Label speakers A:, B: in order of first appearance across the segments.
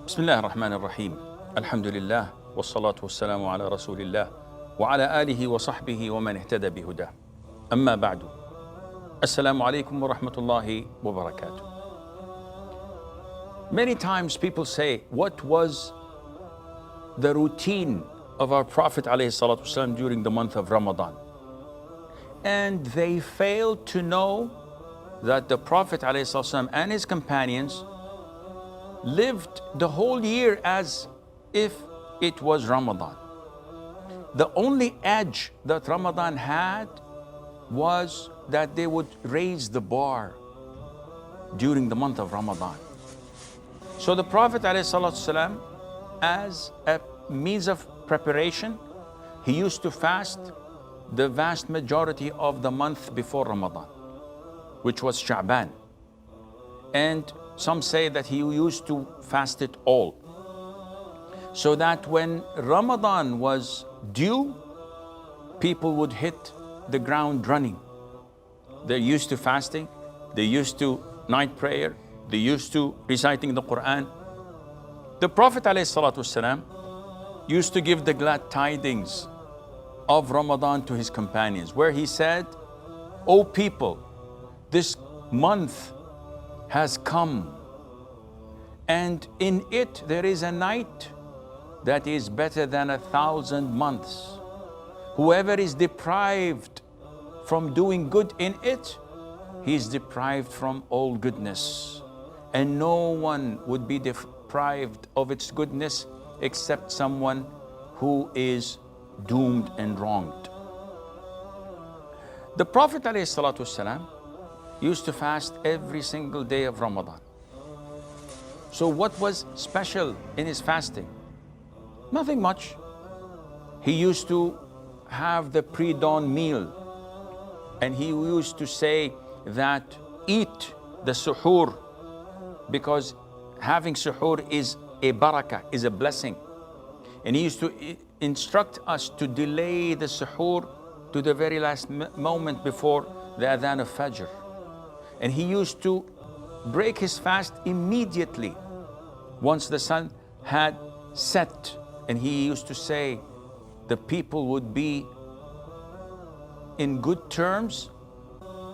A: بسم الله الرحمن الرحيم. الحمد لله والصلاة والسلام على رسول الله وعلى آله وصحبه ومن اهتدى بهداه. أما بعد. السلام عليكم ورحمة الله وبركاته. Many times people say, what was the routine of our Prophet ﷺ during the month of Ramadan? And they fail to know that the Prophet ﷺ and his companions lived the whole year as if it was Ramadan. The only edge that Ramadan had was that they would raise the bar during the month of Ramadan. So the Prophet ﷺ, as a means of preparation, he used to fast the vast majority of the month before Ramadan, which was Sha'ban. And some say that he used to fast it all, so that when Ramadan was due, people would hit the ground running. They're used to fasting, they're used to night prayer, they're used to reciting the Quran. The Prophet ﷺ used to give the glad tidings of Ramadan to his companions, where he said, "O people, this month has come, and in it there is a night that is better than 1,000 months. Whoever is deprived from doing good in it, he is deprived from all goodness. And no one would be deprived of its goodness except someone who is doomed and wronged." The Prophet ﷺ used to fast every single day of Ramadan. So what was special in his fasting? Nothing much. He used to have the pre-dawn meal, and he used to say that eat the suhoor, because having suhoor is a barakah, is a blessing. And he used to instruct us to delay the suhoor to the very last moment before the adhan of Fajr. And he used to break his fast immediately once the sun had set. And he used to say the people would be in good terms,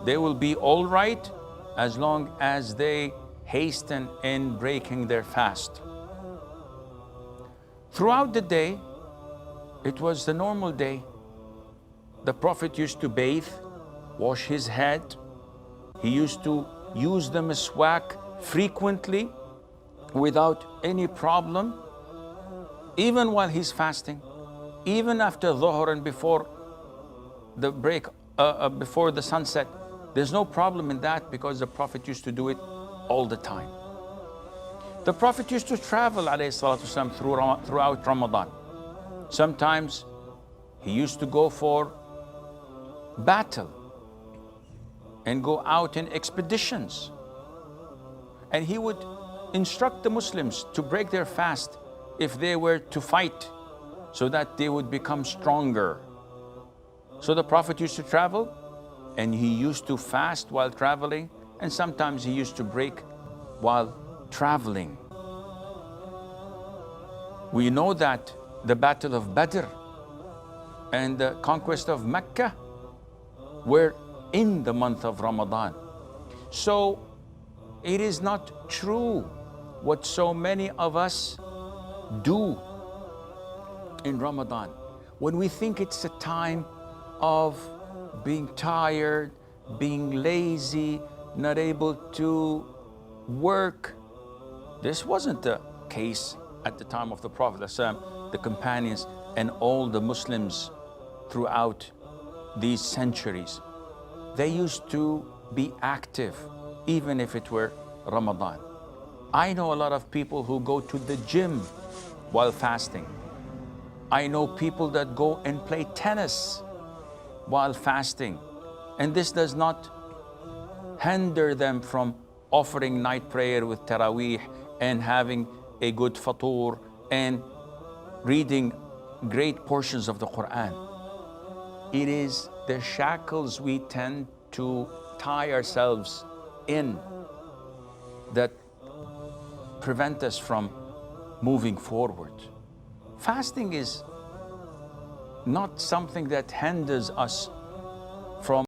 A: they will be all right as long as they hasten in breaking their fast. Throughout the day, it was the normal day. The Prophet used to bathe, wash his head. He used to use the miswak frequently without any problem, even while he's fasting, even after Dhuhr and before the break, before the sunset. There's no problem in that, because the Prophet used to do it all the time. The Prophet used to travel ﷺ throughout Ramadan. Sometimes he used to go for battle and go out in expeditions. And he would instruct the Muslims to break their fast if they were to fight, so that they would become stronger. So the Prophet used to travel, and he used to fast while traveling, and sometimes he used to break while traveling. We know that the Battle of Badr and the conquest of Mecca were in the month of Ramadan. So it is not true what so many of us do in Ramadan. When we think it's a time of being tired, being lazy, not able to work. This wasn't the case at the time of the Prophet ﷺ, the companions, and all the Muslims throughout these centuries. They used to be active, even if it were Ramadan. I know a lot of people who go to the gym while fasting. I know people that go and play tennis while fasting. And this does not hinder them from offering night prayer with Taraweeh and having a good fatur and reading great portions of the Quran. It is the shackles we tend to tie ourselves in that prevent us from moving forward. Fasting is not something that hinders us from